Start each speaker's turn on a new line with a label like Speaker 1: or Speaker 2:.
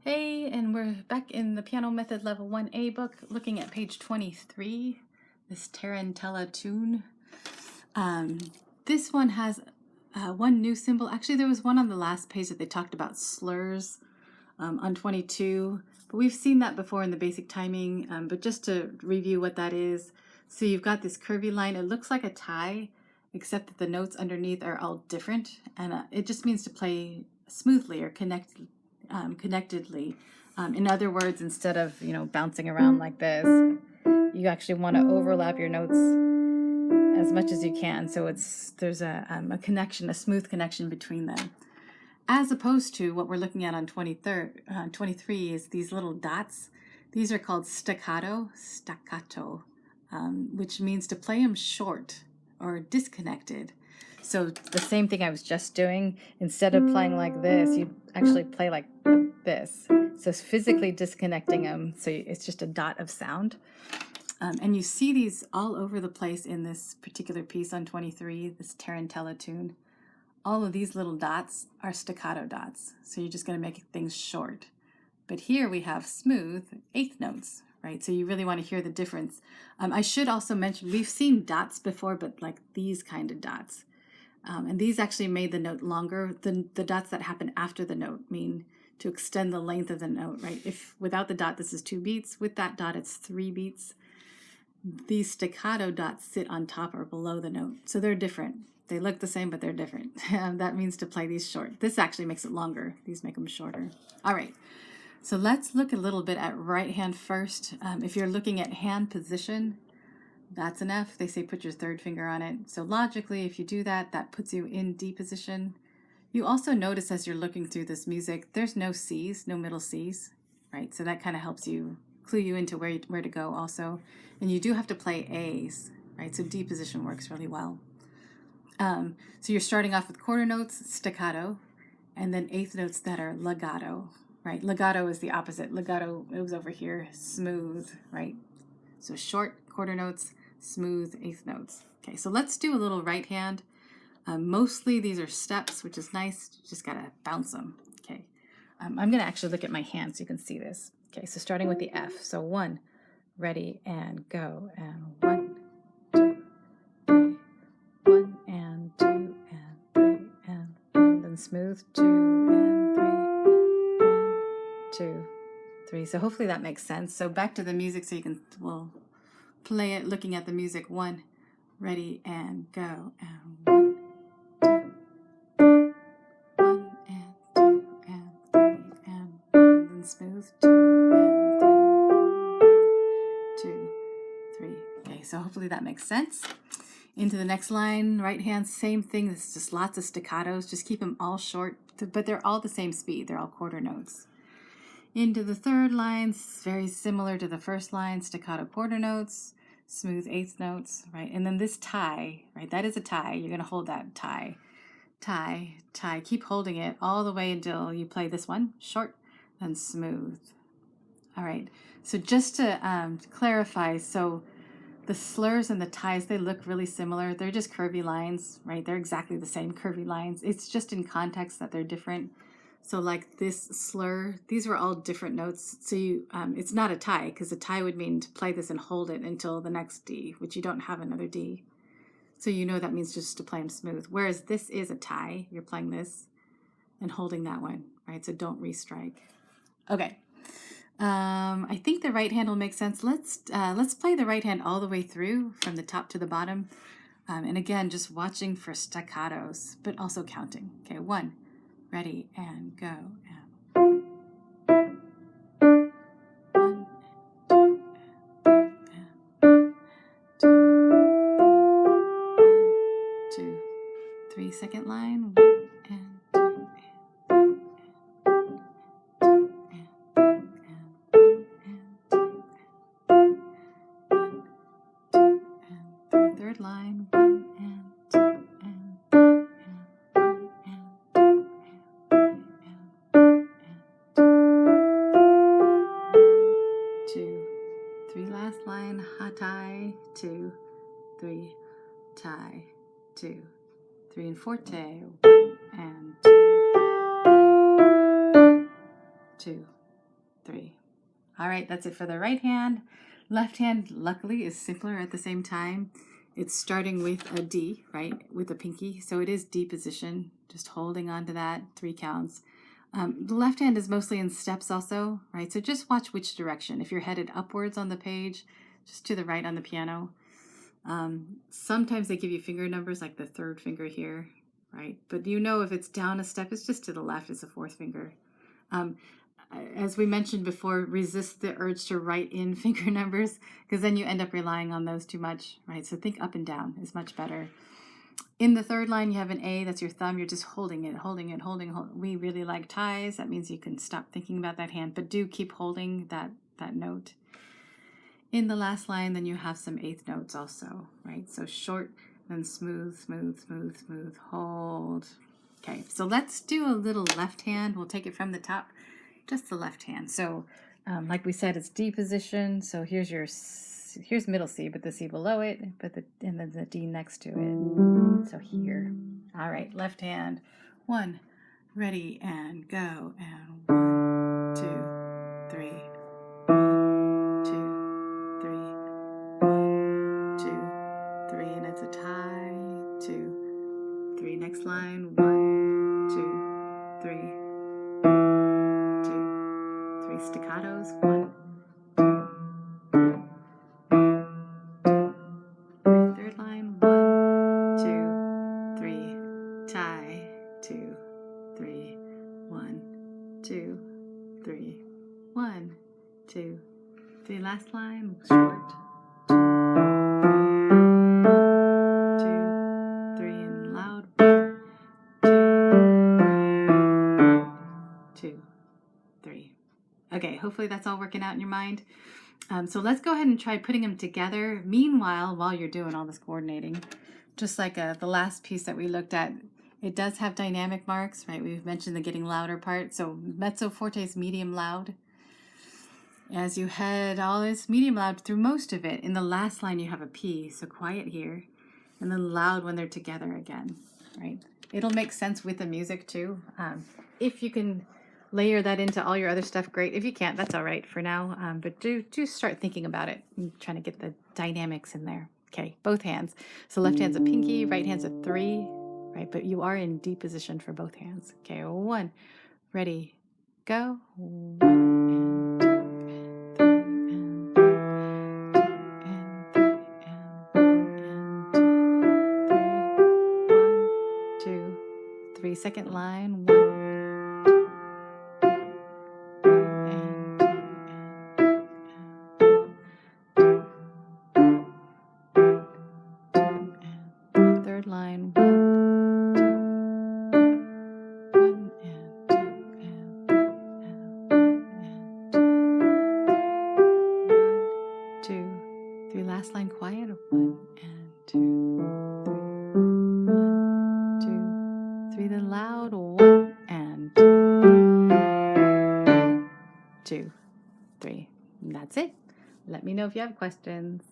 Speaker 1: Hey, and we're back in the Piano Method Level 1A book, looking at page 23, this tarantella tune. This one has one new symbol. Actually, there was one on the last page that they talked about slurs on 22, but we've seen that before in the basic timing, but just to review what that is. So you've got this curvy line. It looks like a tie, except that the notes underneath are all different, and it just means to play smoothly or connectedly. In other words, instead of bouncing around like this, you actually want to overlap your notes as much as you can, so there's a connection, a smooth connection between them. As opposed to what we're looking at on 23 is these little dots. These are called staccato, which means to play them short or disconnected. So the same thing I was just doing, instead of playing like this, you actually play like this. So it's physically disconnecting them, so it's just a dot of sound. And you see these all over the place in this particular piece on 23, this tarantella tune. All of these little dots are staccato dots, so you're just going to make things short. But here we have smooth eighth notes, right? So you really want to hear the difference. I should also mention, we've seen dots before, but like these kind of dots. And these actually made the note longer. The dots that happen after the note mean to extend the length of the note, right? If without the dot, this is 2 beats. With that dot, it's 3 beats. These staccato dots sit on top or below the note, so they're different. They look the same, but they're different. That means to play these short. This actually makes it longer. These make them shorter. All right, so let's look a little bit at right hand first. If you're looking at hand position, that's an F. They say put your third finger on it. So logically, if you do that, that puts you in D position. You also notice as you're looking through this music, there's no C's, no middle C's, right? So that kind of helps you clue you into where to go also. And you do have to play A's, right? So D position works really well. So you're starting off with quarter notes, staccato, and then eighth notes that are legato, right? Legato is the opposite. Legato, it was over here, smooth, right? So short quarter notes, smooth eighth notes. Okay, so let's do a little right hand. Mostly these are steps, which is nice. You just gotta bounce them. Okay, I'm gonna actually look at my hand so you can see this. Okay, so starting with the F. So 1, ready, and go. And 1, 2, 3. 1 and 2 and 3 and 1. Then smooth 2 and 3. 1, 2, 3. So hopefully that makes sense. So back to the music so we'll play it looking at the music. 1, ready, and go. And 1, 2, 1 and 2 and 3 and 1. Then smooth 2 and 3. 1, 2, 3. Okay, so hopefully that makes sense. Into the next line, right hand, same thing. It's just lots of staccatos. Just keep them all short, but they're all the same speed. They're all quarter notes. Into the third line, very similar to the first line, staccato quarter notes, smooth eighth notes, right? And then this tie, right? That is a tie. You're going to hold that tie. Tie, tie. Keep holding it all the way until you play this one, short, then smooth. All right. So just to clarify, so the slurs and the ties, they look really similar. They're just curvy lines, right? They're exactly the same curvy lines. It's just in context that they're different. So like this slur, these were all different notes. So it's not a tie, because a tie would mean to play this and hold it until the next D, which you don't have another D. So that means just to play them smooth. Whereas this is a tie. You're playing this and holding that one, right? So don't restrike. Okay. I think the right hand will make sense. Let's play the right hand all the way through from the top to the bottom. And again, just watching for staccatos, but also counting. Okay, 1, ready, and go. And 1, 2, and 3, and 2, 1, 2, 3. Second line, 1 and 2 and 3. Third line, 1 and 2 and 3 and 1 and 2 and 3 and 2. 3 last line, ha tie, 2, 3, tie, 2, 3 and forte, 1 and 2, 2, 3. All right, that's it for the right hand. Left hand, luckily, is simpler at the same time. It's starting with a D, right, with a pinky. So it is D position, just holding on to that, 3 counts. The left hand is mostly in steps also, right? So just watch which direction. If you're headed upwards on the page, just to the right on the piano. Sometimes they give you finger numbers, like the 3rd finger here, right? But you know if it's down a step, it's just to the left, it's the 4th finger. As we mentioned before, resist the urge to write in finger numbers, because then you end up relying on those too much, right? So think up and down is much better. In the 3rd line, you have an A, that's your thumb. You're just holding it, holding it, holding. We really like ties. That means you can stop thinking about that hand, but do keep holding that note. In the last line, then you have some 8th notes also, right? So short, then smooth, smooth, smooth, smooth, hold. Okay, so let's do a little left hand. We'll take it from the top, just the left hand. So like we said, it's D position. So here's middle C, but the C below it, and then the D next to it. So here. All right, left hand. 1, ready, and go. And 1, 2, 3. 1, 2, 3. 1, 2, 3, and it's a tie. 2, 3. Next line. 1, 2, 3. 2, 3 staccatos. 1, 2, 3rd line. 1, 2, 3. Tie. 2, 3. 1, 2, 3. 1, 2, 3. Last line. Short. 2, 3, and loud. 2, 3. Okay, hopefully that's all working out in your mind. So let's go ahead and try putting them together. Meanwhile, while you're doing all this coordinating, just like the last piece that we looked at, it does have dynamic marks, right? We've mentioned the getting louder part. So mezzo forte is medium loud. As you head all this medium loud through most of it, in the last line you have a P, so quiet here, and then loud when they're together again, right? It'll make sense with the music too. If you can layer that into all your other stuff, great. If you can't, that's all right for now. But do start thinking about it and trying to get the dynamics in there. Okay, both hands. So left hand's a pinky, right hand's a 3, right? But you are in D position for both hands. Okay, 1, ready, go. 1 and 2 and 3 and 2 and 3 and 1 and 2, 3, 1, 2, 3. Second line. 1. Line 1, 2, 1 and 2 and 3 and 1, 2, 3. Last line quiet. 1 and 2, 3. 1, 2, 3. Then loud. 1 and 2, 3. And that's it. Let me know if you have questions.